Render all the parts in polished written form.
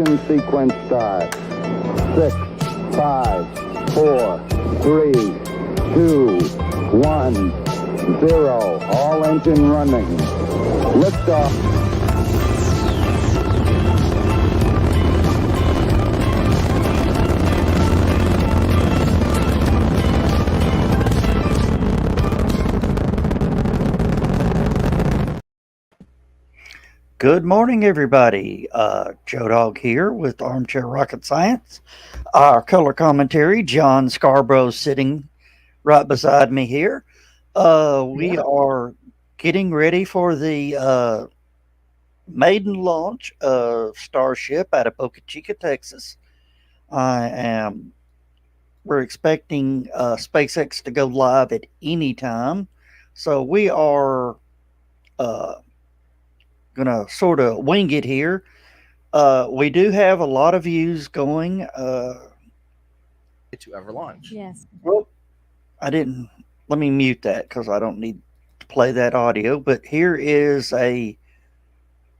Ignition sequence start. 6, 5, 4, 3, 2, 1, 0. All engine running. Liftoff. Good morning, everybody. Joe Dog here with Armchair Rocket Science. Our color commentary, John Scarborough, sitting right beside me here. We are getting ready for the maiden launch of Starship out of Boca Chica, Texas. We're expecting SpaceX to go live at any time, so we are gonna sort of wing it here. We do have a lot of views going. To ever launch. Yes. Well, I didn't. Let me mute that because I don't need to play that audio. But here is a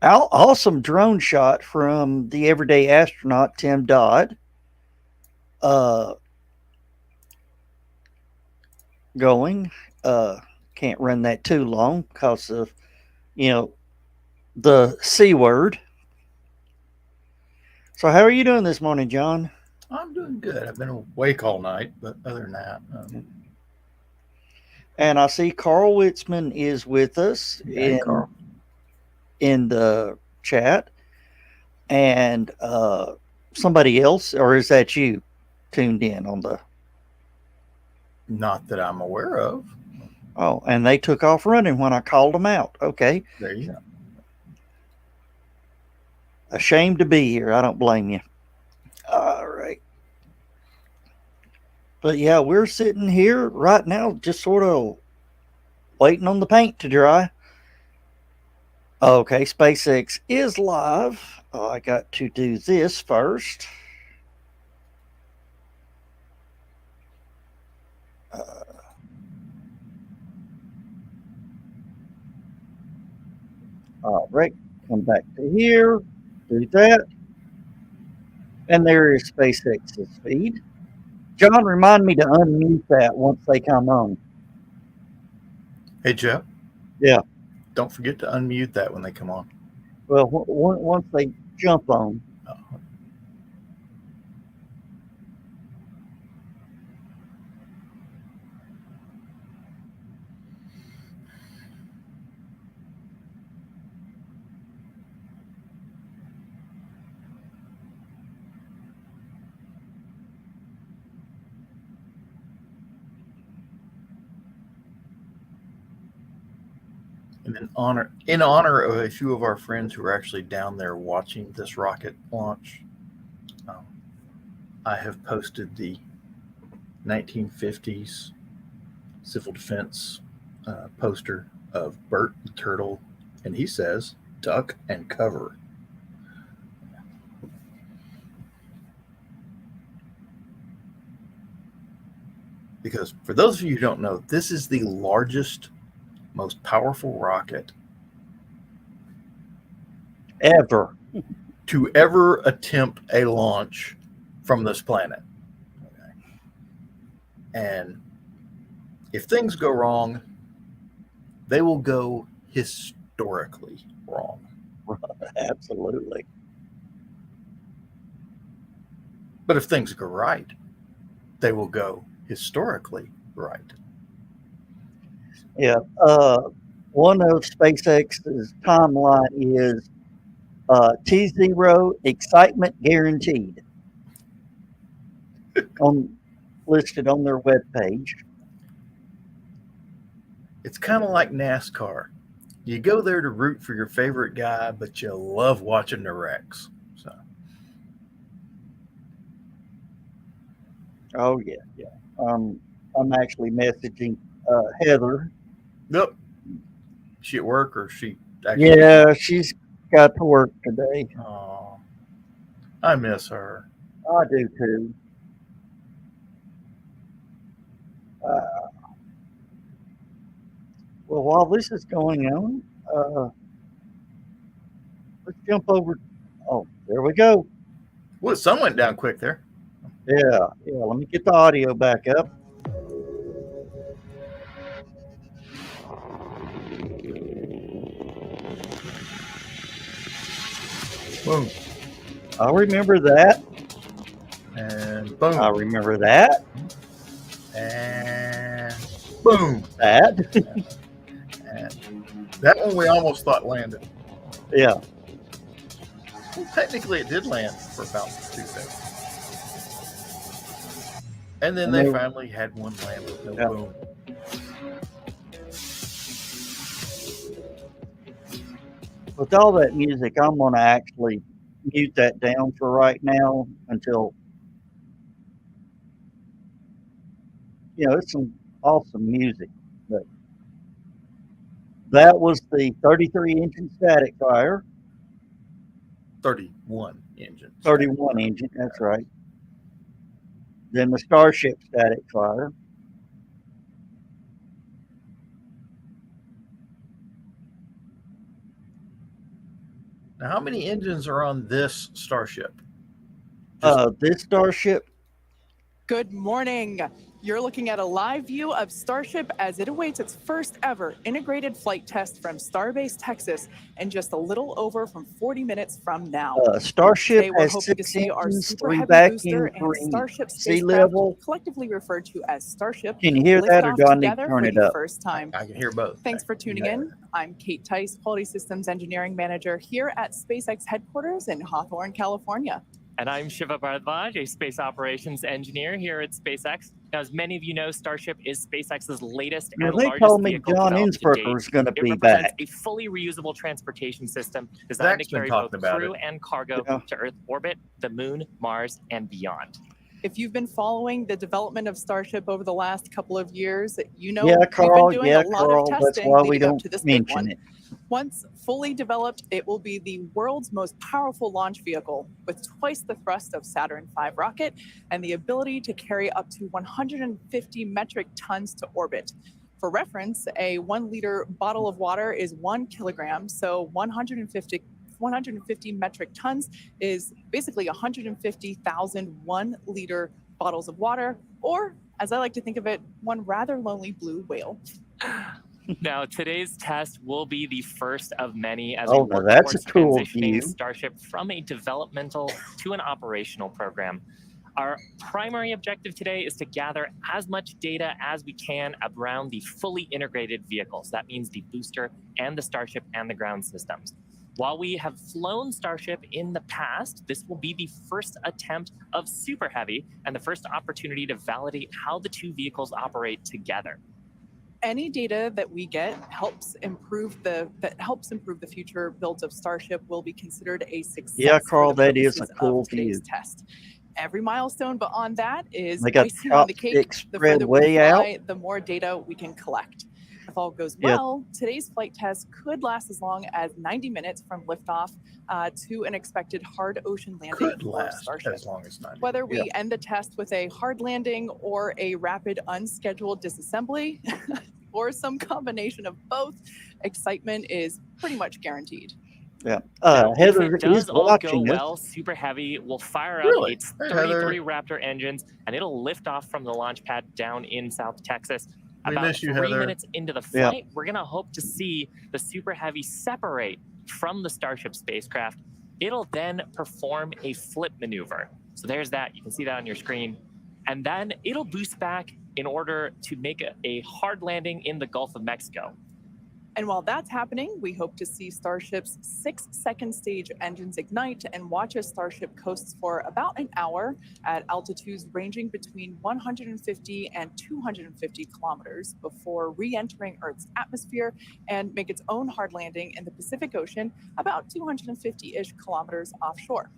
awesome drone shot from the everyday astronaut Tim Dodd. Going. Can't run that too long because of the C word. So how are you doing this morning, John? I'm doing good. I've been awake all night, but other than that. And I see Carl Witzman is with us in the chat. And somebody else, or is that you tuned in on the... Not that I'm aware of. Oh, and they took off running when I called them out. Okay. There you go. Ashamed to be here. I don't blame you. All right. But yeah, we're sitting here right now just sort of waiting on the paint to dry. Okay, SpaceX is live. I got to do this first. All right, come back to here. Do that. And there is SpaceX's feed. John, remind me to unmute that once they come on. Hey, Jeff. Yeah. Don't forget to unmute that when they come on. Well, once they jump on. And in honor of a few of our friends who are actually down there watching this rocket launch, I have posted the 1950s civil defense poster of Bert the Turtle, and he says, "Duck and cover." Because for those of you who don't know, this is the largest, most powerful rocket Ever. to ever attempt a launch from this planet. Okay. And if things go wrong, they will go historically wrong. Absolutely. But if things go right, they will go historically right. Yeah. One of SpaceX's timeline is T0 excitement guaranteed. Listed on their webpage. It's kind of like NASCAR. You go there to root for your favorite guy, but you love watching the wrecks. So. Oh yeah. I'm actually messaging Heather. Nope. She at work or she actually? Yeah, she's got to work today. Oh, I miss her. I do too. Well, while this is going on, let's jump over. Oh, there we go. Well, the sun went down quick there. Yeah. Let me get the audio back up. Boom. I remember that. And boom. I remember that. And boom. That. And that one we almost thought landed. Yeah. Well, technically, it did land for about 2 seconds. And then they finally had one land with no boom. With all that music, I'm going to actually mute that down for right now until, it's some awesome music. But that was the 33-engine static fire. 31 engines. 31 engine, that's right. Then the Starship static fire. Now, how many engines are on this Starship? This Starship. Good morning. You're looking at a live view of Starship as it awaits its first ever integrated flight test from Starbase, Texas, in just a little over from 40 minutes from now. Starship Today, we're has hoping to 6 see our engines, Super 3 Heavy vacuum, booster and 3 Starship sea spacecraft, level. collectively referred to as Starship. Can you hear that, or lift do off I need to together turn for it the up? first time. I can hear both. Thanks for tuning in. I'm Kate Tice, Quality Systems Engineering Manager here at SpaceX headquarters in Hawthorne, California. And I'm Shiva Bharadwaj, a space operations engineer here at SpaceX. Now, as many of you know, Starship is SpaceX's latest and They largest told me vehicle John developed to Innsbrucker date. was going to It be represents back. a fully reusable transportation system designed to carry both crew and cargo to Earth orbit, the moon, Mars, and beyond. If you've been following the development of Starship over the last couple of years, Carl, we've been doing a lot of testing that's why we leading up don't to this big one. mention it. Once fully developed, it will be the world's most powerful launch vehicle with twice the thrust of Saturn V rocket and the ability to carry up to 150 metric tons to orbit. For reference, a 1-liter bottle of water is 1 kilogram, so 150 metric tons is basically 150,000 1-liter bottles of water, or as I like to think of it, one rather lonely blue whale. Now, today's test will be the first of many as Oh, we work that's towards a cool transitioning view. Starship from a developmental to an operational program. Our primary objective today is to gather as much data as we can around the fully integrated vehicles. That means the booster and the Starship and the ground systems. While we have flown Starship in the past, this will be the first attempt of Super Heavy and the first opportunity to validate how the two vehicles operate together. Any data that we get helps improve the future builds of Starship will be considered a success. Yeah, Carl, for the that is a purposes cool of today's view. test. Every milestone beyond that is They got icing on the cake. chopsticks The spread further we way fly, the more data we can collect. If all goes Yeah. well, today's flight test could last as long as 90 minutes from liftoff to an expected hard ocean landing Could for last Starship. as long as 90. Whether we end the test with a hard landing or a rapid unscheduled disassembly, or some combination of both, excitement is pretty much guaranteed. Yeah. Now, Heather if it does is all go watching well, us. Super Heavy will fire up Really? its Hey, 33 Heather. Raptor engines, and it'll lift off from the launch pad down in South Texas. We About miss you, 3 Heather. minutes into the flight, we're going to hope to see the Super Heavy separate from the Starship spacecraft. It'll then perform a flip maneuver. So there's that. You can see that on your screen. And then it'll boost back in order to make a hard landing in the Gulf of Mexico. And while that's happening, we hope to see Starship's 6 second stage engines ignite and watch as Starship coasts for about an hour at altitudes ranging between 150 and 250 kilometers before re-entering Earth's atmosphere and make its own hard landing in the Pacific Ocean about 250-ish kilometers offshore.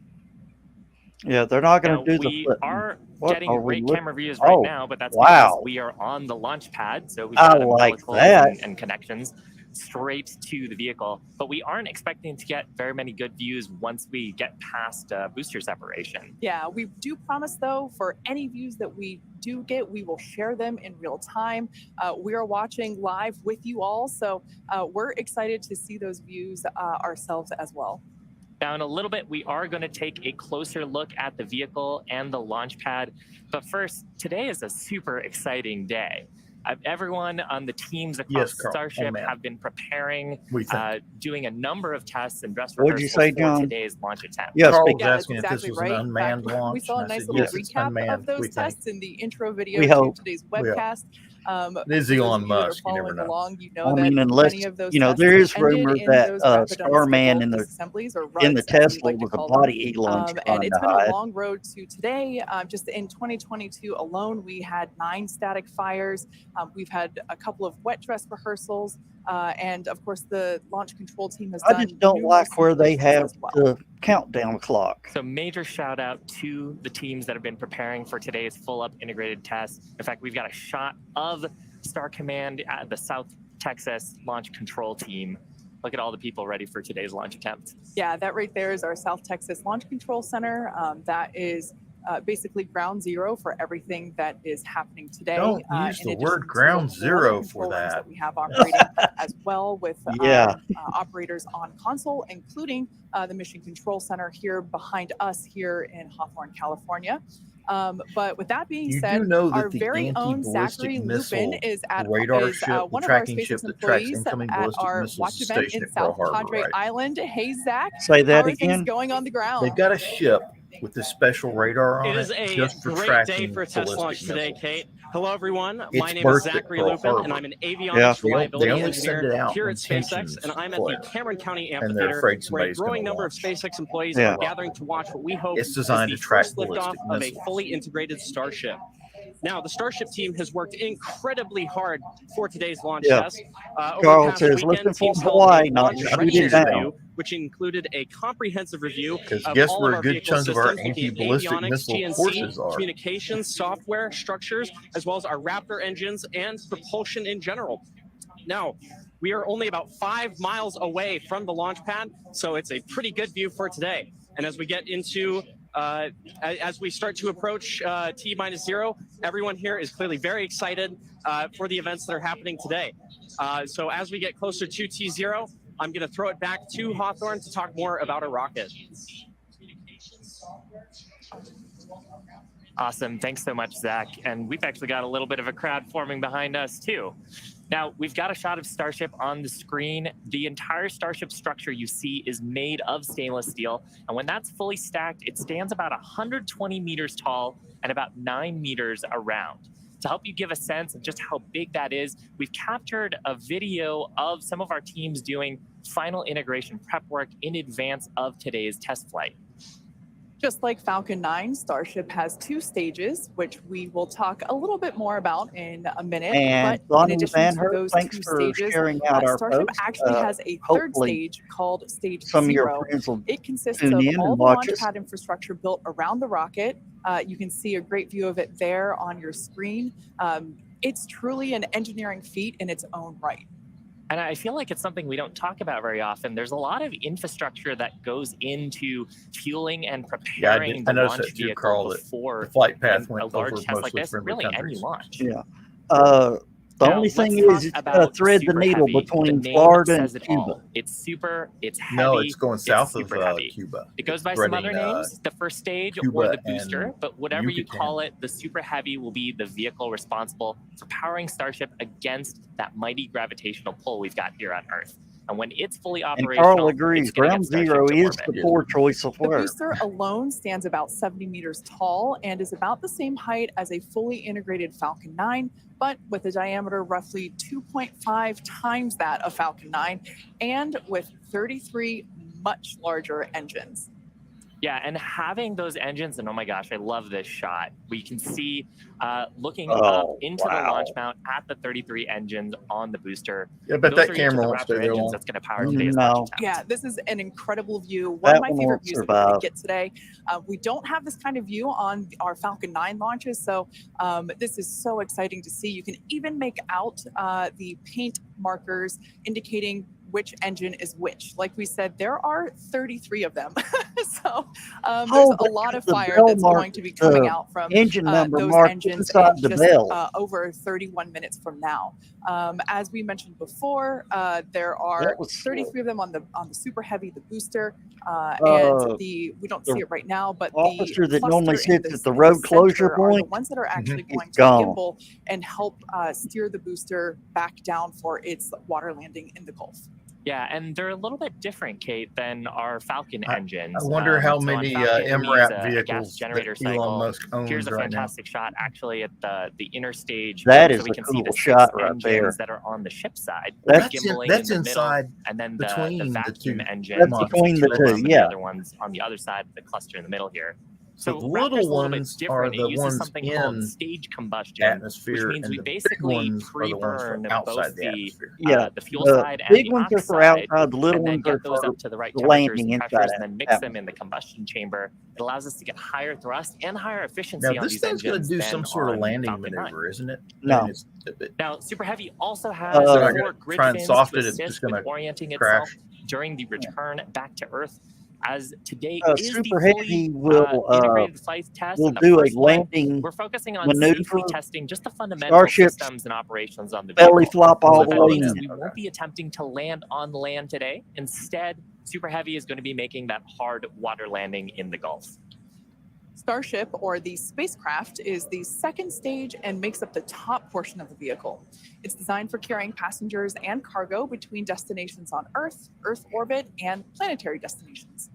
Yeah, they're not going Now, to do the we flip. are What getting are we great look- camera views right Oh, now, but that's wow. because we are on the launch pad, so we've I got like umbilicals that. and connections straight to the vehicle. But we aren't expecting to get very many good views once we get past booster separation. Yeah, we do promise, though, for any views that we do get, we will share them in real time. We are watching live with you all, so we're excited to see those views ourselves as well. Now, in a little bit, we are going to take a closer look at the vehicle and the launch pad. But first, today is a super exciting day. Everyone on the teams across Carl. Starship have been preparing, doing a number of tests and dress What'd you say, rehearsals for John? today's launch attempt. Yes, Carl was Yeah, that's asking exactly if this was right. an unmanned In fact, launch. we saw a and I nice said, little yes, it's recap unmanned, of those we think. tests in the intro video We to hope. today's Yeah. webcast. It is For those Elon of you that are Musk, you never following know. along, you know I that mean, unless, many of those you know, tests there have is ended rumor in that those rapid Starman unscheduled in the disassemblies, or in the RUDs, as we Tesla like to was a call them. body Elon's And trying it's to been a hide. long road to today. Just in 2022 alone, we had 9 static fires. We've had a couple of wet dress rehearsals. And of course, the launch control team has done I just don't numerous like where they simulations have as well. the countdown clock. So major shout out to the teams that have been preparing for today's full up integrated test. In fact, we've got a shot of Star Command at the South Texas launch control team. Look at all the people ready for today's launch attempt. Yeah, that right there is our South Texas Launch Control Center. That is basically ground zero for everything that is happening today. Don't use in the addition word to ground all the zero control for rooms that. we have operating as well with Yeah. operators on console, including the Mission Control Center here behind us here in Hawthorne, California. But with that being You said, do know that our the very own anti-ballistic Zachary missile Lupin is at radar is, ship, one the of our tracking ship SpaceX that tracks employees incoming at ballistic our missiles watch is event stationed in at Pearl South Harbor, Padre right? Island. Hey, Zach. Say How that are things again. going on the ground? They've got a ship with this special radar on It is a just for great tracking day for a test ballistic launch today, missiles. Kate. Hello, everyone. My It's name is berthed at Zachary Pearl Lupin, and Harbor. I'm an avionics Yeah. They reliability only engineer send it out here when at SpaceX, tensions and I'm at flare, the Cameron County and they're Amphitheater, afraid where a somebody's going growing to number of launch. SpaceX employees Yeah. are gathering to watch what we hope It's is designed the to track first liftoff ballistic of a missiles. fully integrated Starship. Now, the Starship team has worked incredibly hard for today's launch Yeah. test. Over Carl the past says, weekend, listen teams from held a Hawaii, not launch shoot it readiness down. review, which included a comprehensive review Because of guess all where of a our good vehicle chunk of our systems, looking at anti-ballistic avionics, missile GNC, courses are. communications, software, structures, as well as our Raptor engines and propulsion in general. Now, we are only about 5 miles away from the launch pad, so it's a pretty good view for today. And as we get into, as we start to approach T-0, everyone here is clearly very excited for the events that are happening today. So as we get closer to T0, I'm going to throw it back to Hawthorne to talk more about our rocket. Awesome. Thanks so much, Zach. And we've actually got a little bit of a crowd forming behind us, too. Now, we've got a shot of Starship on the screen. The entire Starship structure you see is made of stainless steel. And when that's fully stacked, it stands about 120 meters tall and about 9 meters around. To help you give a sense of just how big that is, we've captured a video of some of our teams doing final integration prep work in advance of today's test flight. Just like Falcon 9, Starship has 2 stages, which we will talk a little bit more about in a minute. And but in Lonnie addition Van to Hurt, those thanks 2 for stages, sharing out our Starship post. actually has a 3rd Hopefully stage called Stage some of your 0. friends will It consists tune of in all and the watch launch us. pad infrastructure built around the rocket. You can see a great view of it there on your screen. It's truly an engineering feat in its own right. And I feel like it's something we don't talk about very often. There's a lot of infrastructure that goes into fueling and preparing I the noticed launch that too, vehicle Carl, that before the flight path a went large over test like mostly this, friendly really countries. any launch. Yeah. The Now, only thing let's is, you talk gotta about thread the super needle heavy. between The name Florida says and it Cuba. all. It's super, it's heavy. No, it's going south of super heavy. Cuba. It goes It's by some other threading, names, the first stage Cuba or the booster, and but whatever you Yucatan. call it, the super heavy will be the vehicle responsible for powering Starship against that mighty gravitational pull we've got here on Earth. And when it's fully And operational, Carl agrees, it's gonna ground get Starship zero to is orbit. the poor choice of The word. booster alone stands about 70 meters tall and is about the same height as a fully integrated Falcon 9, but with a diameter roughly 2.5 times that of Falcon 9 and with 33 much larger engines. Yeah, and having those engines, and oh my gosh, I love this shot. We can see looking Oh, up into the wow. launch mount at the 33 engines on the booster. Yeah, but Those that are each of camera the won't stay Raptor there engines long. that's going to power today's No. launch attempt. Yeah, this is an incredible view. One That of my one favorite won't views that we're going survive. to get today. We don't have this kind of view on our Falcon 9 launches, so this is so exciting to see. You can even make out the paint markers indicating which engine is which. Like we said, there are 33 of them. So there's Oh, a lot of the fire bell that's mark, going to be coming the out from engine number those marked engines inside in the just bell. over 31 minutes from now. As we mentioned before, there are That was 33 of them on the Super Heavy, the booster, Uh, and we don't see the it right now, but officer the that normally cluster in sits the, at the in road the closure center are the point, ones that are actually he's going to gone. gimbal and help steer the booster back down for its water landing in the Gulf. Yeah, and they're a little bit different, Kate, than our Falcon engines. I wonder how so on many Falcon, we use MRAP a gas vehicles generator that Elon cycle. Musk owns Here's a right now. fantastic shot, actually, at the inner stage. That so is we a can see the cool 6 shot right engines there. that are on the ship side. That's gimbaling That's in the middle, inside and then between the the vacuum two engines. That's You can between see the two of two, them, and yeah. the other ones on the other side of the cluster in the middle here. So the Raptor's little a little bit ones are different. the It uses ones something called in stage combustion, atmosphere, which means and we the big basically ones are the ones pre-burn from outside both the atmosphere. Yeah, the fuel the side and big the ones are for oxide, outside, the little and then ones are get those for up to the right the temperatures landing and inside pressures, and then mix them atmosphere. in the combustion chamber. It allows us to get higher thrust and higher efficiency Now on this these thing's going to engines do than some sort of on landing Falcon 9. maneuver, isn't it? No. I mean, it's, Now, Super Heavy also has They're not 4 gonna grid try and fins soft to it, it's assist just gonna with orienting crash. itself during the return back to Earth. As today is Super the fully Heavy will integrated flight test, will and the do a first one, landing we're focusing on maneuver. safely testing just the fundamental Starships systems and operations on the belly vehicle. flop all So the that way means in. we won't be attempting to land on land today. Instead, Super Heavy is going to be making that hard water landing in the Gulf. Starship, or the spacecraft, is the second stage and makes up the top portion of the vehicle. It's designed for carrying passengers and cargo between destinations on Earth, Earth orbit, and planetary destinations.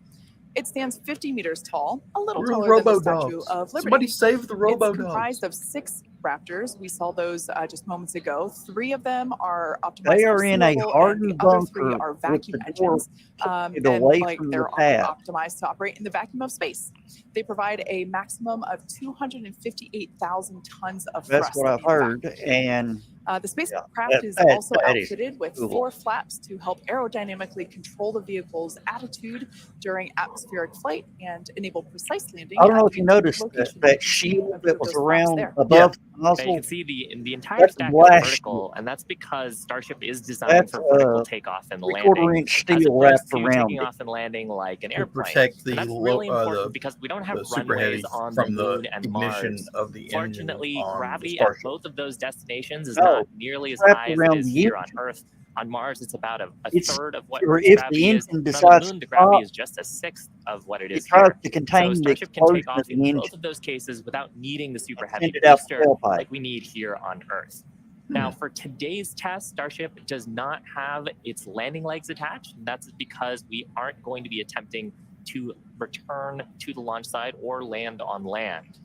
It stands 50 meters tall, a little taller than the Statue of Liberty. Somebody save the It's robo-dogs. comprised of 6 Raptors. We saw those just moments ago. 3 of them are optimized They for are sea in a level, hardened and the other 3 bunker are with vacuum the door engines. pointed And away like from they're the pad. optimized to operate in the vacuum of space. They provide a maximum of 258,000 tons of That's thrust. what I've in heard. vacuum. And The spacecraft that- is that- also that is outfitted with cool. 4 flaps to help aerodynamically control the vehicle's attitude during atmospheric flight and enable precise landing. I don't know at if you the intended noticed location. You that can see a shield view that of was those flaps around there. above the Now you nozzle. can see the entire That's stack is blast vertical, and that's because Starship is designed That's for vertical takeoff and 3/4 landing, inch as steel opposed wrapped to around taking it. off and landing like an To airplane. protect the And that's really important the because we don't have Super Heavy runways on from the the Moon and ignition Mars. of the engine Fortunately, on the gravity at Starship. both of those destinations is No, not nearly as wrapped high as it around is the here on engine. Earth. On Mars, it's about a It's- third of what or Earth's if the gravity is. engine And on the decides Moon, the to gravity stop, is just a sixth of what it it is tries here. to So contain the Starship can explosion take of off the in engine both of those cases without needing the Super and Heavy send it out the booster tailpipe. like we need here on Earth. Now, for today's test, Starship does not have its landing legs attached. That's because we aren't going to be attempting to return to the launch site or land on land.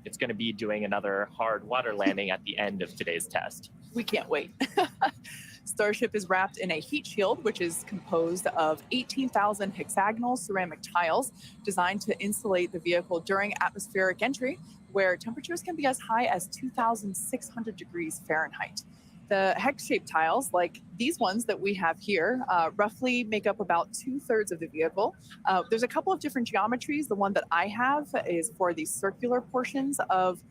It's going to be doing another hard water landing at the end of today's test. We can't wait. Starship is wrapped in a heat shield, which is composed of 18,000 hexagonal ceramic tiles designed to insulate the vehicle during atmospheric entry, where temperatures can be as high as 2,600 degrees Fahrenheit. The hex-shaped tiles, like these ones that we have here, roughly make up about 2/3 of the vehicle. There's a couple of different geometries. The one that I have is for the circular portions of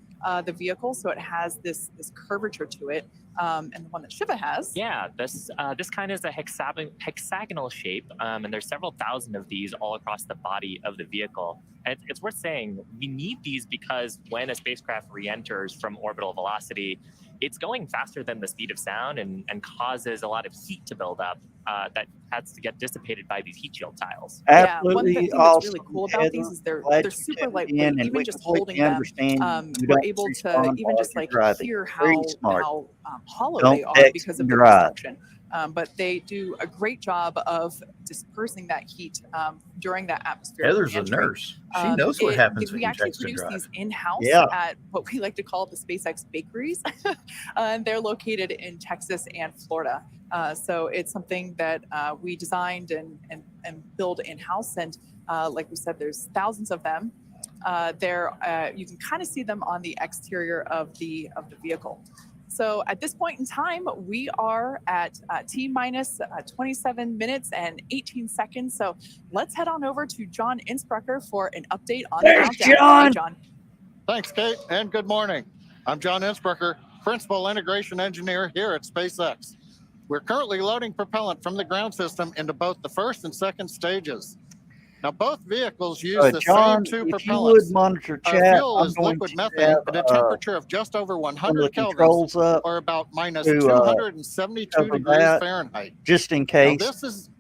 the vehicle, so it has this curvature to it. And the one that Shiva has. Yeah, this kind is a hexagonal shape, and there's several thousand of these all across the body of the vehicle. And it's worth saying we need these because when a spacecraft re-enters from orbital velocity, it's going faster than the speed of sound and causes a lot of heat to build up that has to get dissipated by these heat shield tiles. Yeah, one Absolutely thing that's awesome. really cool about these is they're Glad you super checked lightweight. in, and Even we just completely holding them, understand you we're don't able to respond even while just you're like driving. hear Very how smart. hollow Don't they are text because and of the drive. construction. But they do a great job of dispersing that heat during that atmosphere. Heather's a nurse. She knows what happens when We you actually text and produce drive. these in-house Yeah. at what we like to call the SPACEX bakeries. And they're located in Texas and Florida. So it's something that we designed and build in-house. And like we said, there's thousands of them. You can kind of see them on the exterior of the vehicle. So at this point in time, we are at T-minus 27 minutes and 18 seconds. So let's head on over to John Innsbrucker for an update on the There's countdown. John. Hey, John. Thanks, Kate, and good morning. I'm John Innsbrucker, Principal Integration Engineer here at SpaceX. We're currently loading propellant from the ground system into both the first and second stages. Now, both vehicles use the John, same two if you would propellants. monitor Our chat, fuel I'm is going liquid to methane have at a temperature of just over some of the 100 kelvins, controls up or about minus to 272 cover degrees that, Fahrenheit. just in Now, case. this is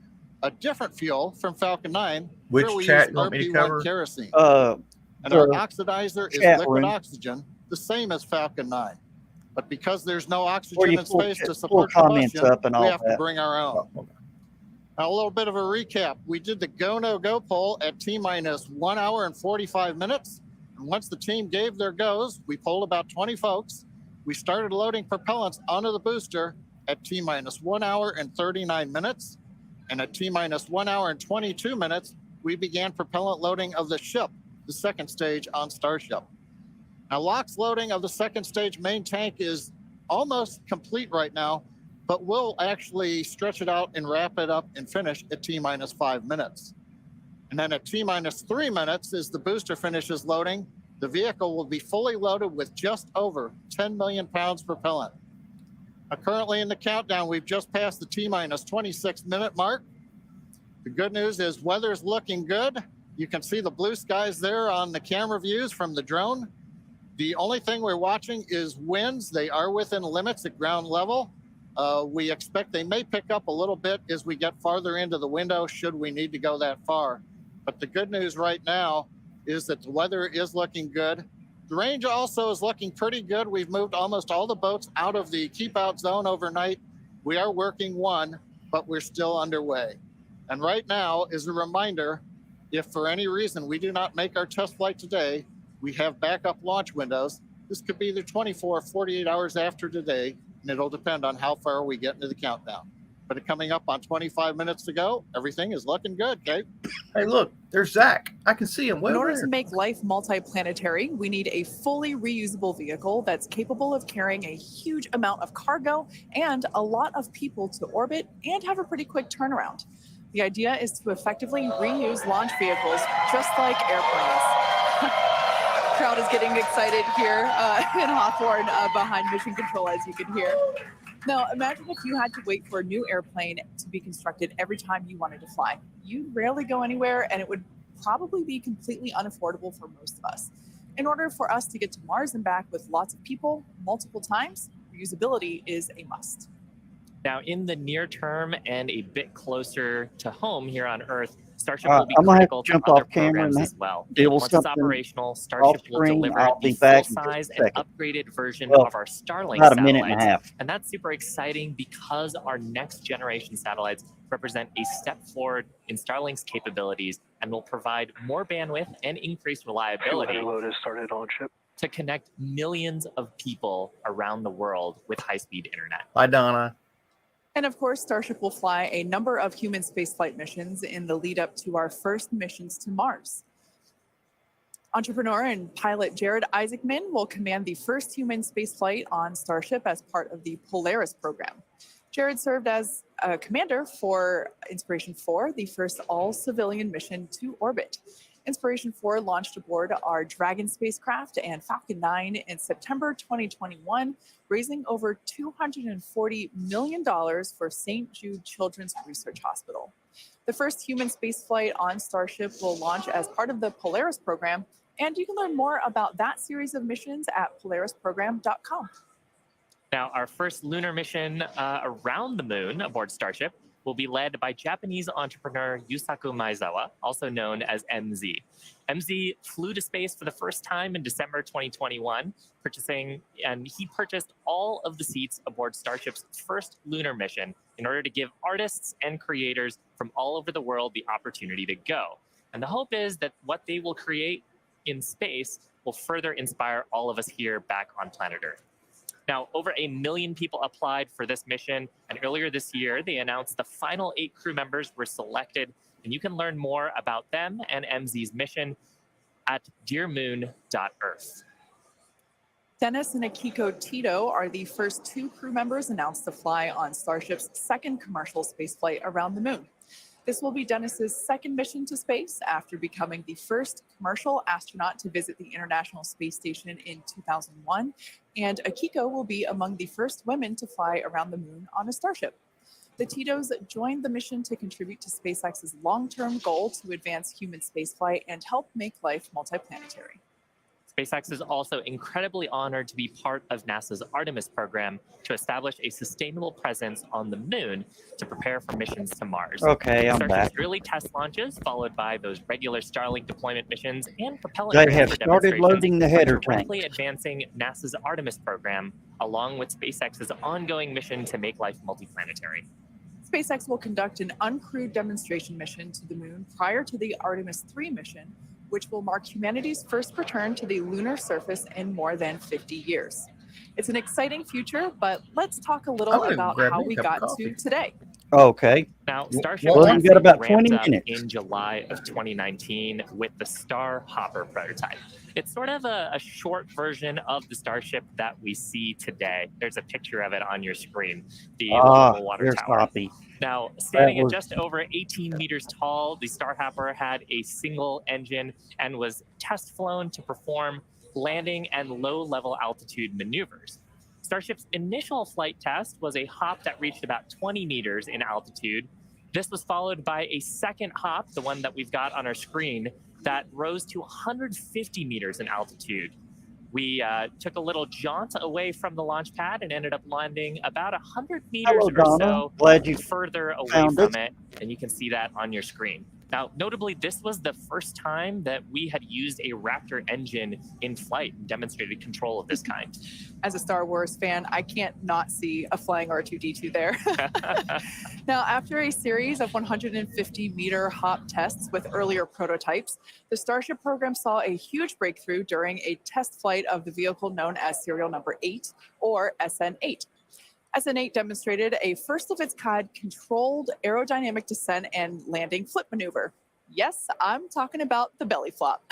a different fuel from Falcon 9, Which where we chat use you want me to RP1 cover? kerosene. And our The oxidizer is chat liquid room, oxygen, the same as Falcon 9. But because there's no where oxygen you in pull, space to pull support comments combustion, up and we all have to that. bring our own. Oh, okay. Now, a little bit of a recap. We did the go, no go poll at T-minus 1 hour and 45 minutes. And once the team gave their goes, we polled about 20 folks. We started loading propellants onto the booster at T-minus 1 hour and 39 minutes. And at T-minus 1 hour and 22 minutes, we began propellant loading of the ship, the second stage on Starship. Now, LOX loading of the second stage main tank is almost complete right now, but we'll actually stretch it out and wrap it up and finish at T-minus 5 minutes. And then at T-minus 3 minutes, as the booster finishes loading, the vehicle will be fully loaded with just over 10 million pounds propellant. Now, currently in the countdown, we've just passed the T-minus 26 minute mark. The good news is weather's looking good. You can see the blue skies there on the camera views from the drone. The only thing we're watching is winds. They are within limits at ground level. We expect they may pick up a little bit as we get farther into the window, should we need to go that far. But the good news right now is that the weather is looking good. The range also is looking pretty good. We've moved almost all the boats out of the keep out zone overnight. We are working one, but we're still underway. And right now, as a reminder, if for any reason we do not make our test flight today, we have backup launch windows. This could be either 24 or 48 hours after today, and it'll depend on how far we get into the countdown. But coming up on 25 minutes to go, everything is looking good, Kate. Hey, look, there's Zach. I can see him. Way In over order there. to make life multiplanetary, we need a fully reusable vehicle that's capable of carrying a huge amount of cargo and a lot of people to orbit and have a pretty quick turnaround. The idea is to effectively reuse launch vehicles just like airplanes. Crowd is getting excited here in Hawthorne behind Mission Control, as you can hear. Now, imagine if you had to wait for a new airplane to be constructed every time you wanted to fly. You'd rarely go anywhere, and it would probably be completely unaffordable for most of us. In order for us to get to Mars and back with lots of people multiple times, reusability is a must. Now, in the near term and a bit closer to home here on Earth, Starship All right, will be I'm gonna have critical to to jump other off camera programs and as well. deal with Once it's something operational, Starship will off-screen. deliver I'll the be back in just a full-size and second. upgraded version Well, of our Starlink about a minute and a satellites. half. And that's super exciting because our next generation satellites represent a step forward in Starlink's capabilities and will provide more bandwidth and increased reliability to connect millions of people around the world with high-speed internet. Bye, Donna. And of course, Starship will fly a number of human spaceflight missions in the lead up to our first missions to Mars. Entrepreneur and pilot Jared Isaacman will command the first human spaceflight on Starship as part of the Polaris program. Jared served as a commander for Inspiration 4, the first all-civilian mission to orbit. Inspiration 4 launched aboard our Dragon spacecraft and Falcon 9 in September 2021, raising over $240 million for St. Jude Children's Research Hospital. The first human spaceflight on Starship will launch as part of the Polaris program, and you can learn more about that series of missions at polarisprogram.com. Now, our first lunar mission around the moon aboard Starship will be led by Japanese entrepreneur Yusaku Maezawa, also known as MZ. MZ flew to space for the first time in December 2021, he purchased all of the seats aboard Starship's first lunar mission in order to give artists and creators from all over the world the opportunity to go. And the hope is that what they will create in space will further inspire all of us here back on planet Earth. Now, over 1 million people applied for this mission, and earlier this year, they announced the final 8 crew members were selected, and you can learn more about them and MZ's mission at dearmoon.earth. Dennis and Akiko Tito are the first 2 crew members announced to fly on Starship's second commercial spaceflight around the moon. This will be Dennis's second mission to space after becoming the first commercial astronaut to visit the International Space Station in 2001, and Akiko will be among the first women to fly around the moon on a Starship. The Titos joined the mission to contribute to SpaceX's long-term goal to advance human spaceflight and help make life multiplanetary. SpaceX is also incredibly honored to be part of NASA's Artemis program to establish a sustainable presence on the moon to prepare for missions to Mars. Okay, I'm back. Starship's early test launches, followed by those regular Starlink deployment missions and propellant They have transfer started demonstrations, loading the header are directly tank. advancing NASA's Artemis program, along with SpaceX's ongoing mission to make life multiplanetary. SpaceX will conduct an uncrewed demonstration mission to the moon prior to the Artemis 3 mission, which will mark humanity's first return to the lunar surface in more than 50 years. It's an exciting future, but let's talk a little about how we got to today. Okay. Now, Starship Well, we've got about 20 ramped up minutes. in July of 2019 with the Star Hopper prototype. It's sort of a short version of the Starship that we see today. There's a picture of it on your screen, the little water there's tower. Hoppy. Now, standing was- at just over 18 meters tall, the Star Hopper had a single engine and was test flown to perform landing and low-level altitude maneuvers. Starship's initial flight test was a hop that reached about 20 meters in altitude. This was followed by a second hop, the one that we've got on our screen, that rose to 150 meters in altitude. We took a little jaunt away from the launch pad and ended up landing about 100 meters Hello, or Donna. so Glad you further away found from it. it, and you can see that on your screen. Now, notably, this was the first time that we had used a Raptor engine in flight and demonstrated control of this kind. As a Star Wars fan, I can't not see a flying R2-D2 there. Now, after a series of 150-meter hop tests with earlier prototypes, the Starship program saw a huge breakthrough during a test flight of the vehicle known as serial number 8, or SN8. SN8 demonstrated a first-of-its-kind controlled aerodynamic descent and landing flip maneuver. Yes, I'm talking about the belly flop.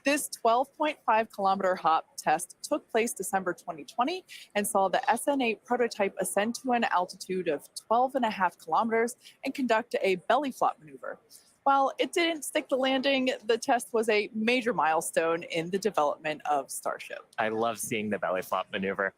This 12.5-kilometer hop test took place December 2020 and saw the SN8 prototype ascend to an altitude of 12.5 kilometers and conduct a belly flop maneuver. While it didn't stick the landing, the test was a major milestone in the development of Starship. I love seeing the belly flop maneuver.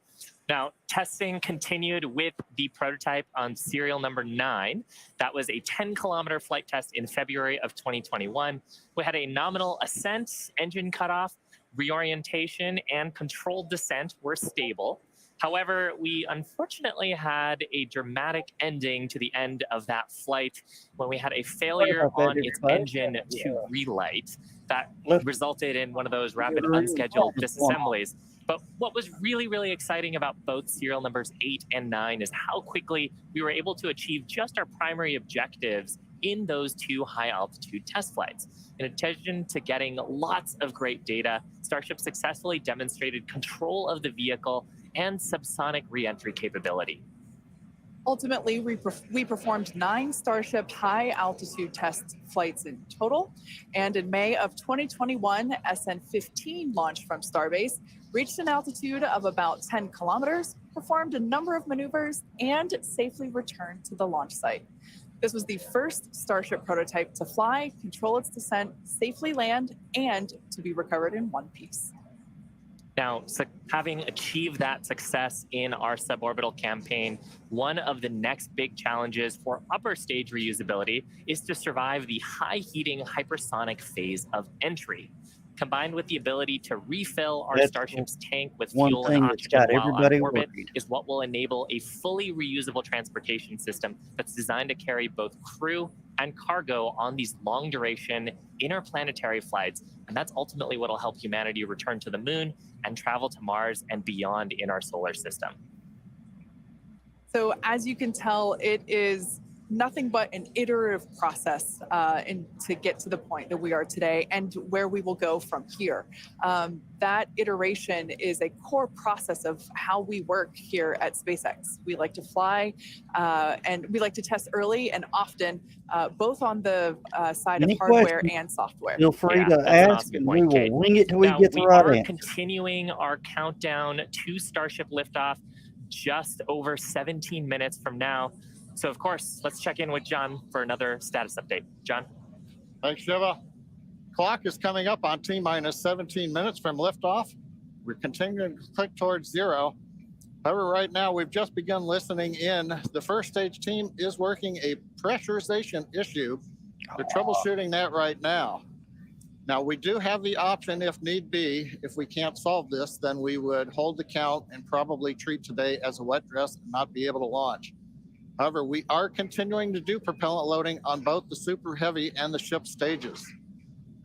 Now, testing continued with the prototype on serial number 9. That was a 10-kilometer flight test in February of 2021. We had a nominal ascent, engine cutoff, reorientation, and controlled descent were stable. However, we unfortunately had a dramatic ending to the end of that flight when we had a failure on its engine to relight. That resulted in one of those rapid unscheduled disassemblies. But what was really, really exciting about both serial numbers 8 and 9 is how quickly we were able to achieve just our primary objectives in those 2 high-altitude test flights. In addition to getting lots of great data, Starship successfully demonstrated control of the vehicle and subsonic reentry capability. Ultimately, we performed 9 Starship high-altitude test flights in total, and in May of 2021, SN15 launched from Starbase, reached an altitude of about 10 kilometers, performed a number of maneuvers, and safely returned to the launch site. This was the first Starship prototype to fly, control its descent, safely land, and to be recovered in one piece. Now, having achieved that success in our suborbital campaign, one of the next big challenges for upper stage reusability is to survive the high heating hypersonic phase of entry. Combined with the ability to refill our Starship's tank with fuel and oxygen while on orbit is what will enable a fully reusable transportation system that's designed to carry both crew and cargo on these long duration interplanetary flights. And that's ultimately what will help humanity return to the moon and travel to Mars and beyond in our solar system. So as you can tell, it is nothing but an iterative process to get to the point that we are today and where we will go from here. That iteration is a core process of how we work here at SpaceX. We like to fly and we like to test early and often, both on the side of hardware and software. Feel free to ask, and we will wing it till we get the right answer. We are continuing our countdown to Starship liftoff just over 17 minutes from now. So, of course, let's check in with John for another status update. John? Thanks, Shiva. Clock is coming up on T-minus 17 minutes from liftoff. We're continuing to click towards 0. However, right now we've just begun listening in. The first stage team is working a pressurization issue. They're troubleshooting that right now. Now, we do have the option, if need be, if we can't solve this, then we would hold the count and probably treat today as a wet dress and not be able to launch. However, we are continuing to do propellant loading on both the Super Heavy and the ship stages.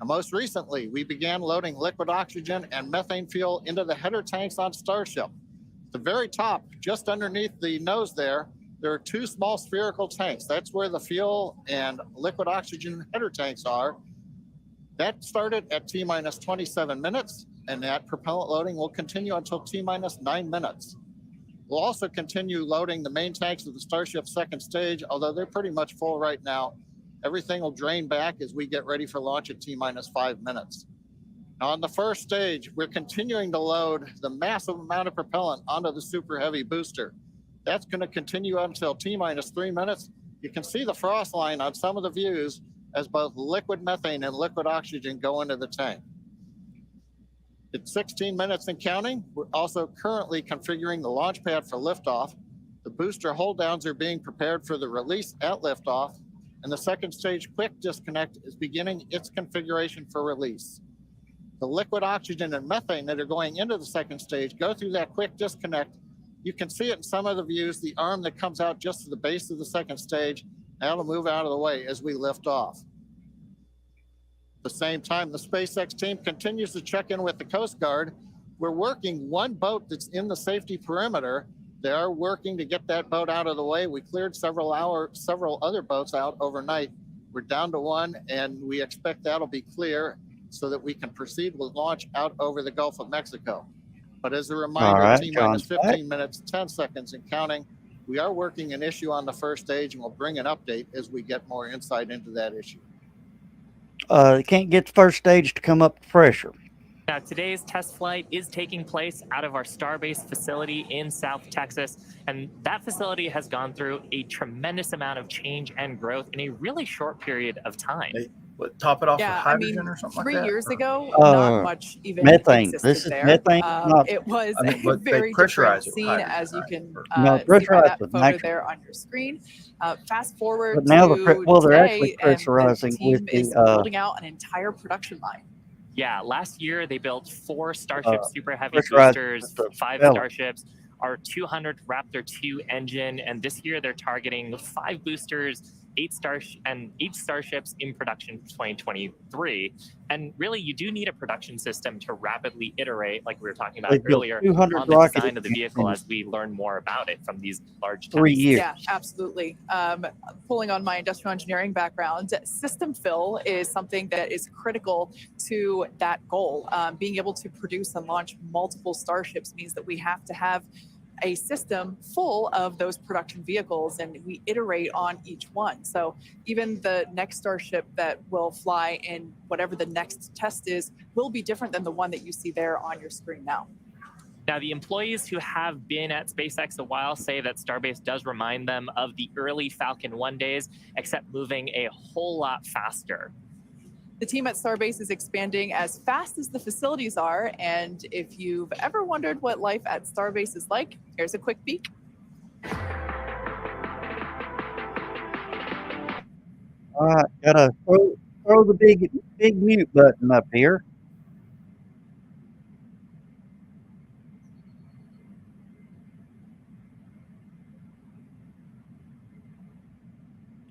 Now, most recently, we began loading liquid oxygen and methane fuel into the header tanks on Starship. At the very top, just underneath the nose there are two small spherical tanks. That's where the fuel and liquid oxygen header tanks are. That started at T-minus 27 minutes, and that propellant loading will continue until T-minus 9 minutes. We'll also continue loading the main tanks of the Starship second stage, although they're pretty much full right now. Everything will drain back as we get ready for launch at T-minus 5 minutes. Now, on the first stage, we're continuing to load the massive amount of propellant onto the Super Heavy booster. That's going to continue until T-minus 3 minutes. You can see the frost line on some of the views as both liquid methane and liquid oxygen go into the tank. It's 16 minutes and counting. We're also currently configuring the launch pad for liftoff. The booster hold downs are being prepared for the release at liftoff, and the second stage quick disconnect is beginning its configuration for release. The liquid oxygen and methane that are going into the second stage go through that quick disconnect. You can see it in some of the views, the arm that comes out just to the base of the second stage. That'll move out of the way as we lift off. At the same time, the SpaceX team continues to check in with the Coast Guard. We're working one boat that's in the safety perimeter. They are working to get that boat out of the way. We cleared several other boats out overnight. We're down to one, and we expect that'll be clear so that we can proceed with launch out over the Gulf of Mexico. But as a reminder, T-minus 15 minutes, 10 seconds and counting. We are working an issue on the first stage, and we'll bring an update as we get more insight into that issue. They can't get the first stage to come up to pressure. Now, today's test flight is taking place out of our Starbase facility in South Texas, and that facility has gone through a tremendous amount of change and growth in a really short period of time. They would top it off with Yeah, I hydrogen mean, or something like 3 that? years or- ago, not much even methane. existed This is there. methane, not- It was I mean, a but they very pressurize different it with scene, hydrogen, as you right? can Or- No, see by pressurized that with photo nitrogen. there on your screen. Fast forward But now to they're today, actually and pressurizing the team with the, is building out an entire production line. Yeah, last year they built 4 Starship Super Heavy pressurized boosters, with the 5 propellant. Starships, our 200 Raptor 2 engine, and this year they're targeting 5 boosters, 8 Starships in production for 2023. And really, you do need a production system to rapidly iterate, like we were talking about They built earlier, 200 on the rocket design of the vehicle engines as we learn more about it from these large 3 tests. years. Yeah, absolutely. Pulling on my industrial engineering background, system fill is something that is critical to that goal. Being able to produce and launch multiple Starships means that we have to have a system full of those production vehicles, and we iterate on each one. So even the next Starship that will fly in whatever the next test is will be different than the one that you see there on your screen now. Now, the employees who have been at SpaceX a while say that Starbase does remind them of the early Falcon 1 days, except moving a whole lot faster. The team at Starbase is expanding as fast as the facilities are, and if you've ever wondered what life at Starbase is like, here's a quick peek. All right, gotta throw the big mute button up here.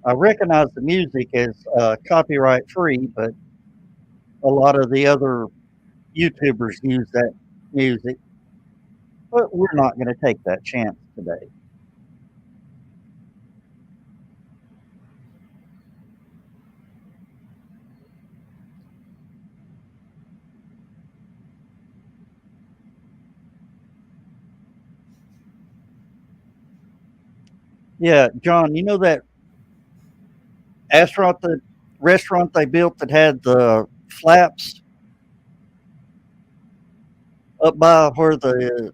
I recognize the music as copyright free, but a lot of the other YouTubers use that music. But we're not going to take that chance today. Yeah, John, you know that restaurant they built that had the flaps up by where the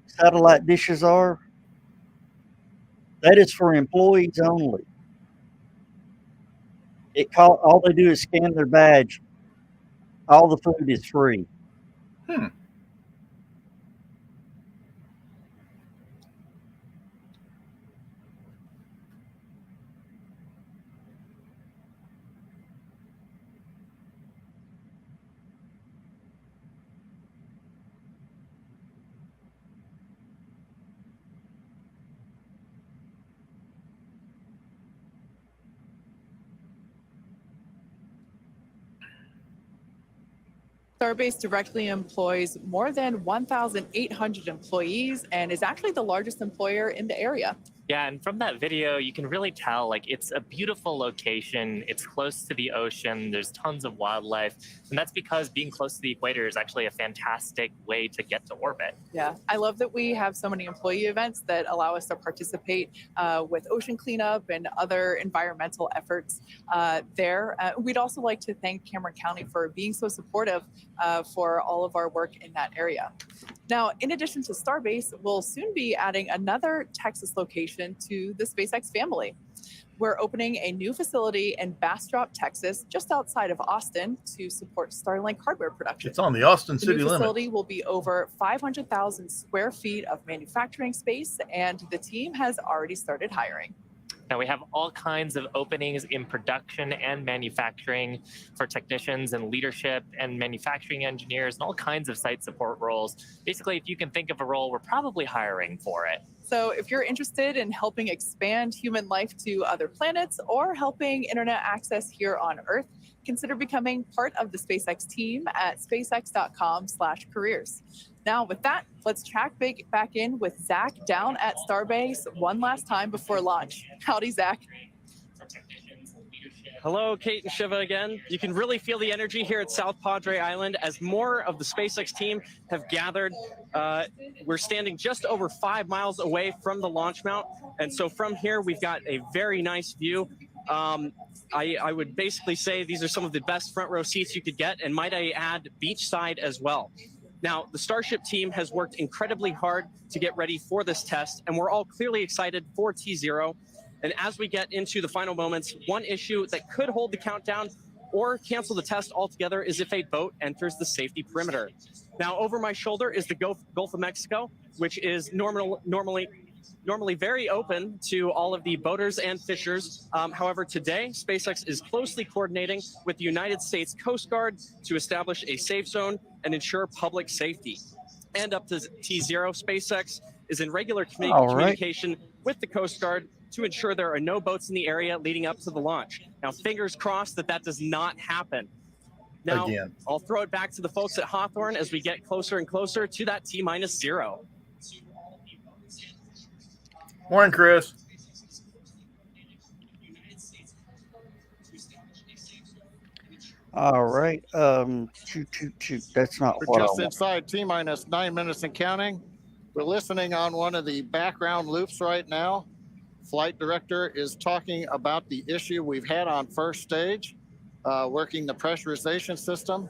satellite dishes are? That is for employees only. All they do is scan their badge. All the food is free. Starbase directly employs more than 1,800 employees and is actually the largest employer in the area. Yeah, and from that video, you can really tell, like, it's a beautiful location. It's close to the ocean. There's tons of wildlife. And that's because being close to the equator is actually a fantastic way to get to orbit. Yeah, I love that we have so many employee events that allow us to participate with ocean cleanup and other environmental efforts there. We'd also like to thank Cameron County for being so supportive for all of our work in that area. Now, in addition to Starbase, we'll soon be adding another Texas location to the SpaceX family. We're opening a new facility in Bastrop, Texas, just outside of Austin, to support Starlink hardware production. It's on the Austin The city new limit. facility will be over 500,000 square feet of manufacturing space, and the team has already started hiring. Now, we have all kinds of openings in production and manufacturing for technicians and leadership and manufacturing engineers and all kinds of site support roles. Basically, if you can think of a role, we're probably hiring for it. So if you're interested in helping expand human life to other planets or helping internet access here on Earth, consider becoming part of the SpaceX team at spacex.com/careers. Now, with that, let's check back in with Zach down at Starbase one last time before launch. Howdy, Zach. Hello, Kate and Shiva again. You can really feel the energy here at South Padre Island as more of the SpaceX team have gathered. We're standing just over 5 miles away from the launch mount. And so from here, we've got a very nice view. I would basically say these are some of the best front row seats you could get, and might I add, beachside as well. Now, the Starship team has worked incredibly hard to get ready for this test, and we're all clearly excited for T0. And as we get into the final moments, one issue that could hold the countdown or cancel the test altogether is if a boat enters the safety perimeter. Now, over my shoulder is the Gulf of Mexico, which is normally very open to all of the boaters and fishers. However, today, SpaceX is closely coordinating with the United States Coast Guard to establish a safe zone and ensure public safety. And up to T0, SpaceX is in regular communication with the Coast Guard to ensure there are no boats in the area leading up to the launch. Now, fingers crossed that that does not happen. Now, Again. I'll throw it back to the folks at Hawthorne as we get closer and closer to that T-0. Morning, Chris. All right. Shoot. That's not We're what I just want. inside T-minus 9 minutes and counting. We're listening on one of the background loops right now. Flight director is talking about the issue we've had on first stage, working the pressurization system.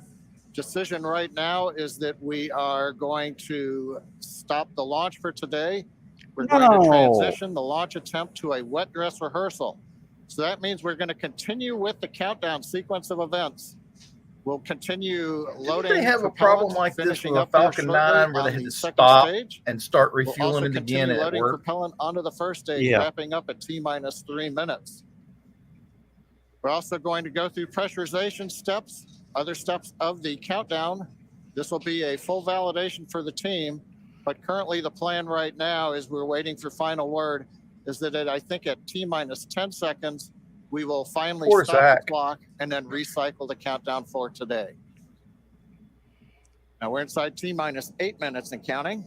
Decision right now is that we are going to stop the launch for today. We're going to transition the launch attempt to a wet dress rehearsal. So that means we're going to continue with the countdown sequence of events. We'll continue loading. Did they have a propellant, problem like this finishing with a up here Falcon shortly 9 where on they had the to second stop stage. and start We'll also refueling it again continue at loading work? propellant onto the first stage, Yeah. wrapping up at T-minus 3 minutes. We're also going to go through pressurization steps, other steps of the countdown. This will be a full validation for the team, but currently the plan right now is we're waiting for final word, is that I think at T-minus 10 seconds, we will finally Poor stop Zach. the clock and then recycle the countdown for today. Now we're inside T-minus 8 minutes and counting.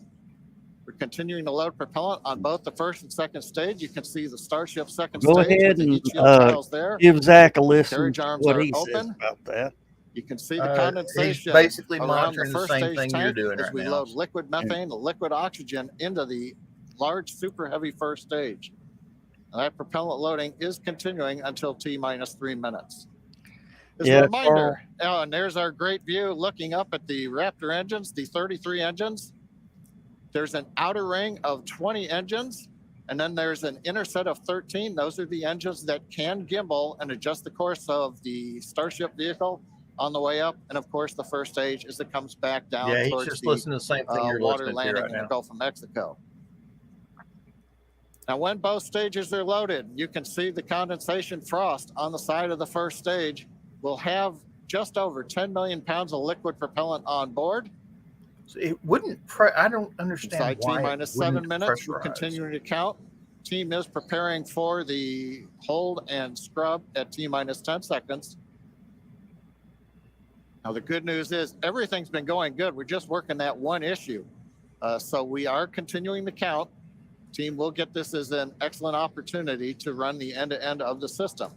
We're continuing to load propellant on both the first and second stage. You can see the Starship second Go stage ahead with the and heat shield tiles there. give Zach a listen Carriage to arms what are he says open. about that. You can see the condensation He's basically around monitoring the the first same stage thing you're tank doing as right we now. load liquid methane, the liquid oxygen into the large super heavy first stage. And that propellant loading is continuing until T-minus 3 minutes. As Yeah, a reminder, and there's our great view looking up at the Raptor engines, the 33 engines. There's an outer ring of 20 engines, and then there's an inner set of 13. Those are the engines that can gimbal and adjust the course of the Starship vehicle on the way up. And of course, the first stage as it comes back down Yeah, he's towards just the listening to the same thing you're water listening to landing right in the now. Gulf of Mexico. Now, when both stages are loaded, you can see the condensation frost on the side of the first stage. We'll have just over 10 million pounds of liquid propellant on board. So it wouldn't. I don't understand Inside why T-minus it wouldn't 7 minutes, we're pressurize. continuing to count. Team is preparing for the hold and scrub at T-minus 10 seconds. Now, the good news is everything's been going good. We're just working that one issue. So we are continuing the count. Team will get this as an excellent opportunity to run the end-to-end of the system.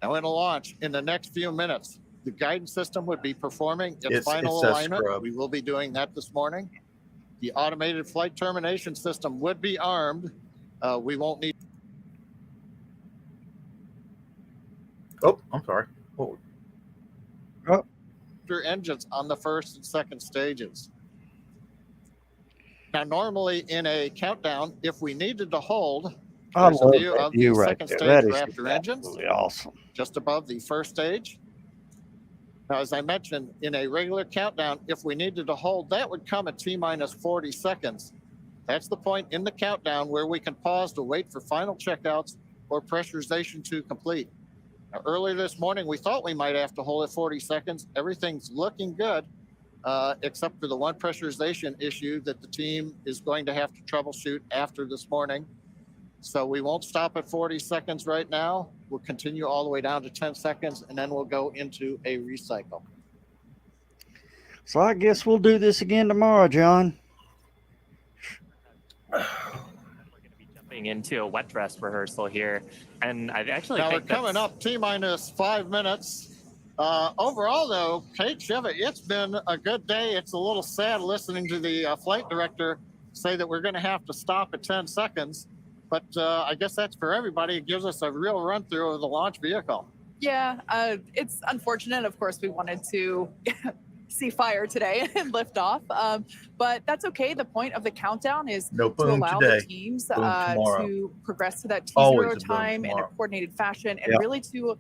Now, in a launch, in the next few minutes, the guidance system would be performing its final alignment. We will be doing that this morning. The automated flight termination system would be armed. We won't need. Oh, I'm sorry. Oh. Engines on the first and second stages. Now, normally in a countdown, if we needed to hold, there's a view of the second stage Raptor engines, awesome, just above the first stage. Now, as I mentioned, in a regular countdown, if we needed to hold, that would come at T-minus 40 seconds. That's the point in the countdown where we can pause to wait for final checkouts or pressurization to complete. Now, earlier this morning, we thought we might have to hold at 40 seconds. Everything's looking good, except for the one pressurization issue that the team is going to have to troubleshoot after this morning. So we won't stop at 40 seconds right now. We'll continue all the way down to 10 seconds, and then we'll go into a recycle. So I guess we'll do this again tomorrow, John. We're going to be jumping into a wet dress rehearsal here, and I actually now think we're coming up T-minus 5 minutes. Overall, though, Kate Shiva, it's been a good day. It's a little sad listening to the flight director say that we're going to have to stop at 10 seconds. But I guess that's for everybody. It gives us a real run through of the launch vehicle. Yeah, it's unfortunate. Of course, we wanted to see fire today and lift off, but that's okay. The point of the countdown is to allow the teams to progress to that T0 time in a coordinated fashion and really to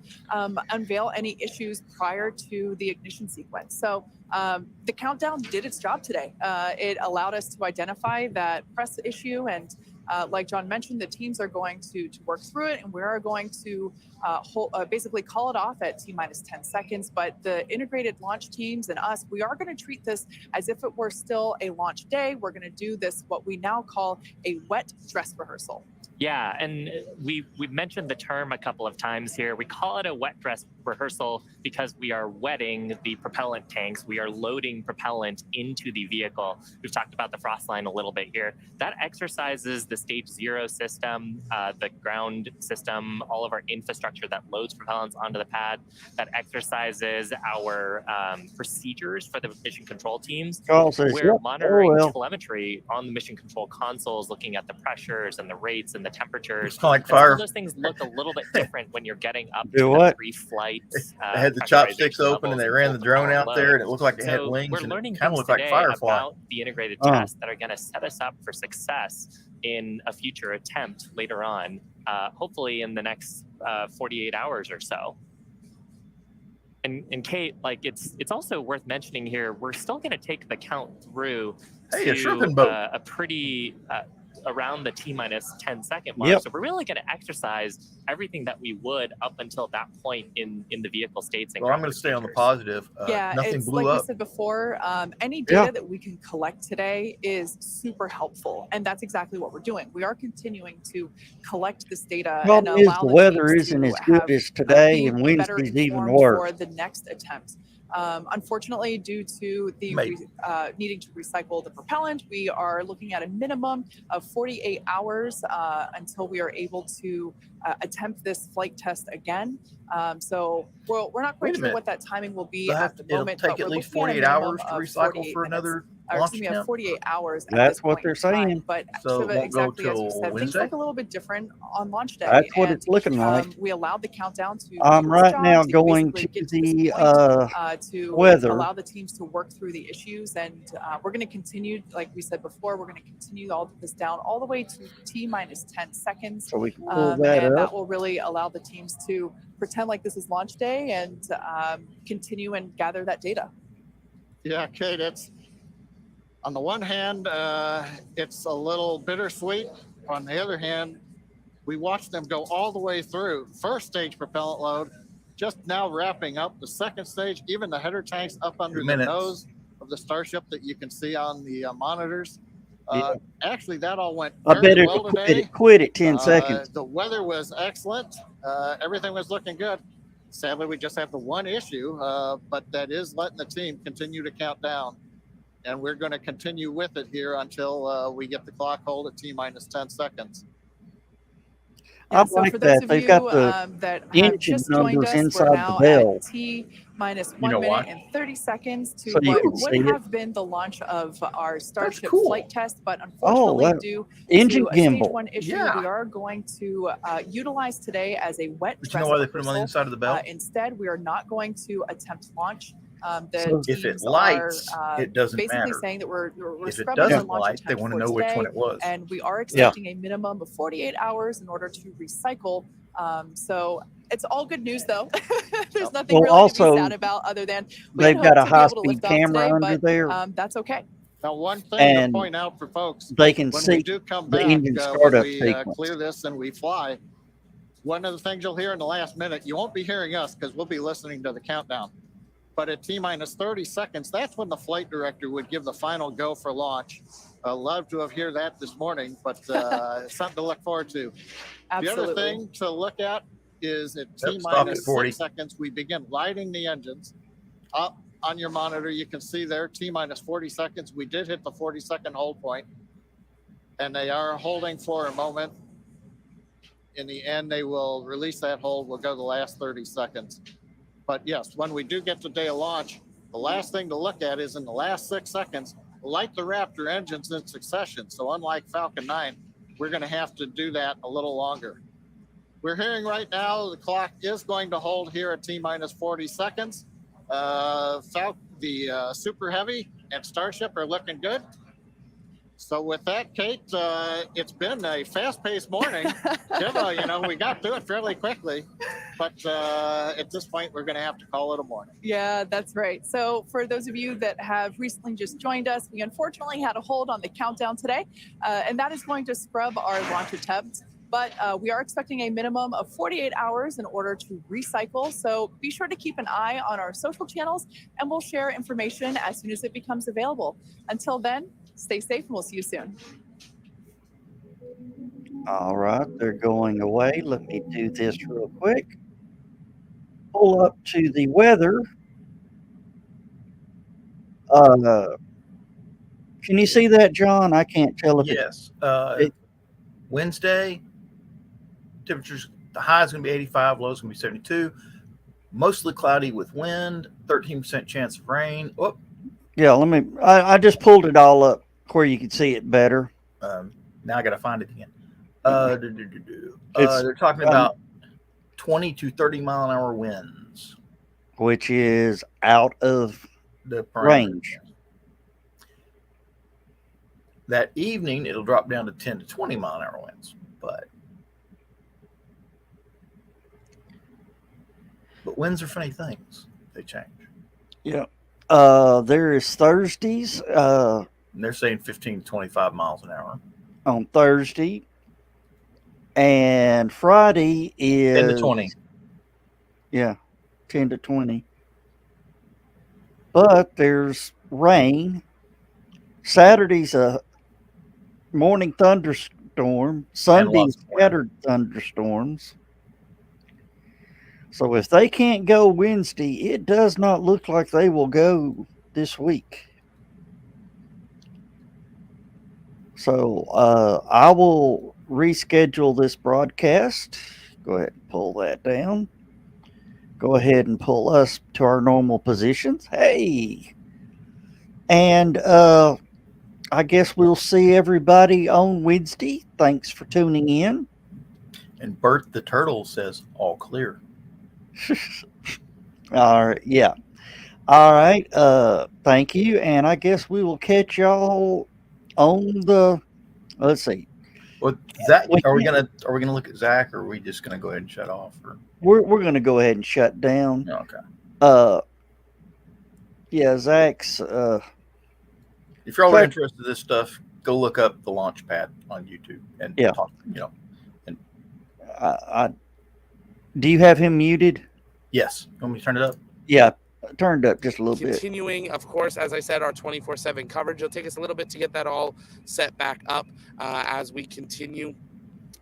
unveil any issues prior to the ignition sequence. So the countdown did its job today. It allowed us to identify that press issue, and like John mentioned, the teams are going to work through it, and we are going to basically call it off at T-minus 10 seconds. But the integrated launch teams and us, we are going to treat this as if it were still a launch day. We're going to do this, what we now call a wet dress rehearsal. Yeah, and we've mentioned the term a couple of times here. We call it a wet dress rehearsal because we are wetting the propellant tanks. We are loading propellant into the vehicle. We've talked about the frost line a little bit here. That exercises the stage 0 system, the ground system, all of our infrastructure that loads propellants onto the pad. That exercises our procedures for the mission control teams. We're monitoring telemetry on the mission control consoles, looking at the pressures and the rates and the temperatures. It's kind of like fire. Those things look a little bit different when you're getting up to the pre-flight. They had the chopsticks open and they ran the drone out there, and it looked like it had wings. We're learning kind of looked like Firefly. About the integrated tests that are going to set us up for success in a future attempt later on, hopefully in the next 48 hours or so. And Kate, like it's also worth mentioning here, we're still going to take the count through to a pretty around the T-minus 10 second mark. So we're really going to exercise everything that we would up until that point in the vehicle states. Well, I'm going to stay on the positive. Nothing it's blew like up. we said before, any data that we can collect today is super helpful. And that's exactly what we're doing. We are continuing to collect this data. Well, and allow the weather isn't as good as today, and Wednesday's even worse. For the next attempt. Unfortunately, due to the needing to recycle the propellant, we are looking at a minimum of 48 hours until we are able to attempt this flight test again. So we're not quite sure what that timing will be at the moment. It'll take at least 48 hours to recycle for another launch attempt? 48 hours. That's what they're saying. But so Shiva, exactly as you said, things look a little bit different on launch day. That's what it's looking like. We allowed the countdown to. I'm right now going to the weather. Allow the teams to work through the issues, and we're going to continue, like we said before, we're going to continue all of this down all the way to T-minus 10 seconds. So we can pull that up. That will really allow the teams to pretend like this is launch day and continue and gather that data. Yeah, Kate, it's on the one hand, it's a little bittersweet. On the other hand, we watched them go all the way through. First stage propellant load, just now wrapping up. The second stage, even the header tanks up under the nose of the Starship that you can see on the monitors. Actually, that all went very well today. It quit at 10 seconds. The weather was excellent. Everything was looking good. sadly, we just have the one issue, but that is letting the team continue to count down. And we're going to continue with it here until we get the clock hold at T-minus 10 seconds. I So like for those that. of They've you got the that have engine just joined numbers us, we're inside the now bell. at T-minus You 1 know minute why? and 30 seconds to So you what can would see it. have been the launch of our Starship cool. flight test, but unfortunately, that- due engine to a stage gimbal. 1 issue, Yeah. we are going to utilize today as a wet But you dress know why they put them on the rehearsal. inside of the bell? Instead, we are not going to attempt launch. The So if it teams lights, are it doesn't basically matter. saying that we're If it scrubbing our doesn't launch light, they attempt want to for know which today, one it was. and we are expecting a minimum of 48 hours in order to recycle. So it's all good news, though. There's nothing Well, really to also, be sad about other than we they've had got hoped a to be able to high-speed lift off camera today, under but there. that's okay. Now, one thing And to point out for folks, they can when see we do come the back, engine when startup we sequence. clear this and we fly, one of the things you'll hear in the last minute, you won't be hearing us because we'll be listening to the countdown. But at T-minus 30 seconds, that's when the flight director would give the final go for launch. Love to have heard that this morning, but it's something to look forward to. Absolutely. The other thing to look at is at Stop T-minus at 40. 6 seconds, we begin lighting the engines. Up on your monitor, you can see there, T-minus 40 seconds. We did hit the 40-second hold point, and they are holding for a moment. In the end, they will release that hold. We'll go the last 30 seconds. But yes, when we do get to day of launch, the last thing to look at is in the last 6 seconds, light the Raptor engines in succession. So unlike Falcon 9, we're going to have to do that a little longer. We're hearing right now the clock is going to hold here at T-minus 40 seconds. The Super Heavy and Starship are looking good. So with that, Kate, it's been a fast-paced morning. We got through it fairly quickly, but at this point, we're going to have to call it a morning. Yeah, that's right. So for those of you that have recently just joined us, we unfortunately had a hold on the countdown today, and that is going to scrub our launch attempt. But we are expecting a minimum of 48 hours in order to recycle. So be sure to keep an eye on our social channels, and we'll share information as soon as it becomes available. Until then, stay safe, and we'll see you soon. All right, they're going away. Let me do this real quick. Pull up to the weather. Can you see that, John? I can't tell if Yes. Wednesday, temperatures, the high is going to be 85, low is going to be 72. Mostly cloudy with wind, 13% chance of rain. Oh, yeah, I just pulled it all up where you can see it better. now I got to find it again. They're talking about 20 to 30 mile an hour winds, which is out of the range. That evening, it'll drop down to 10 to 20 mile an hour winds, but winds are funny things. They change. Yeah. There is Thursdays. And they're saying 15 to 25 miles an hour on Thursday. And Friday is 10 to 20. Yeah, 10 to 20. But there's rain. Saturday's a morning thunderstorm. Sunday's scattered thunderstorms. So if they can't go Wednesday, it does not look like they will go this week. So I will reschedule this broadcast. Go ahead and pull that down. Go ahead and pull us to our normal positions. Hey! And I guess we'll see everybody on Wednesday. Thanks for tuning in. And Bert the Turtle says, all clear. All right. Yeah. All right. Thank you. And I guess we will catch y'all on the, let's see. Well, Zach, are we gonna look at Zach, or are we just gonna go ahead and shut off? Or? We're gonna go ahead and shut down. Okay. Yeah, Zach's. If you're all interested in this stuff, go look up the launch pad on YouTube and talk. And do you have him muted? Yes. You want me to turn it up? Yeah, turned up just a little bit. Continuing, of course, as I said, our 24/7 coverage. It'll take us a little bit to get that all set back up as we continue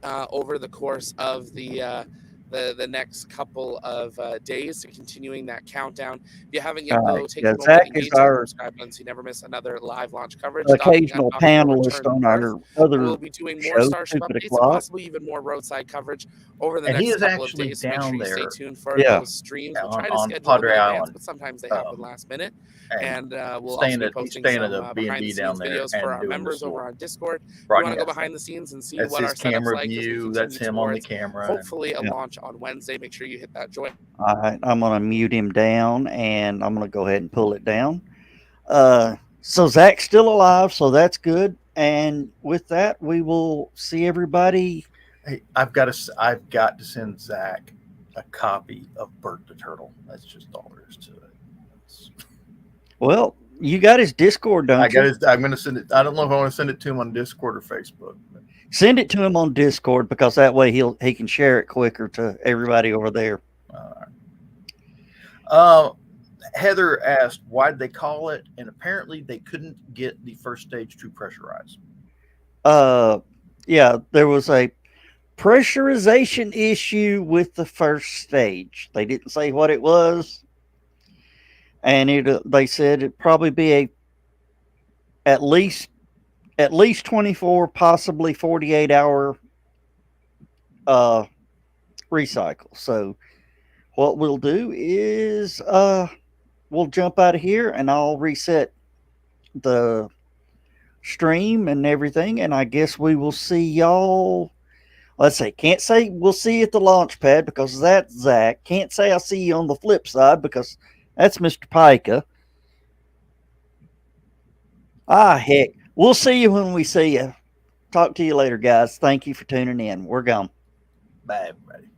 over the course of the the next couple of days to continuing that countdown. If you haven't yet, All though, right. take Yeah, a moment Zach to is engage in the our subscribe button so you never miss another live launch coverage. occasional panelist on our other We'll be doing more show, Starship Stupid updates and O'Clock. possibly even more roadside coverage over the And he next is couple of actually days. So make sure down you stay there tuned for Yeah. those streams. We'll on, try to on schedule them in Padre advance, Island. but sometimes they happen last minute. And We'll staying also be at- he's posting staying at some a behind B&B the down scenes there videos for and our doing members this over on Discord. If you want to broadcast go of behind it. the scenes and see That's what his our setup's camera like as we view. That's continue him on the towards camera. hopefully a Yeah. launch on Wednesday. Make sure you hit that join. All right, I'm going to mute him down, and I'm going to go ahead and pull it down. So Zach's still alive, so that's good. And with that, we will see everybody. Hey, I've got to send Zach a copy of Bert the Turtle. That's just all there is to it. Well, you got his Discord, don't you? I'm going to send it. I don't know if I want to send it to him on Discord or Facebook. But Send it to him on Discord, because that way he can share it quicker to everybody over there. Heather asked, why did they call it? And apparently they couldn't get the first stage to pressurize. Yeah, there was a pressurization issue with the first stage. They didn't say what it was, and they said it'd probably be at least 24, possibly 48 hour recycle. So what we'll do is we'll jump out of here, and I'll reset the stream and everything, and I guess we will see y'all. Let's say, can't say we'll see you at the launch pad, because that's Zach. Can't say I'll see you on the flip side, because that's Mr. Pica. Heck, we'll see you when we see you. Talk to you later, guys. Thank you for tuning in. We're gone. Bye, everybody.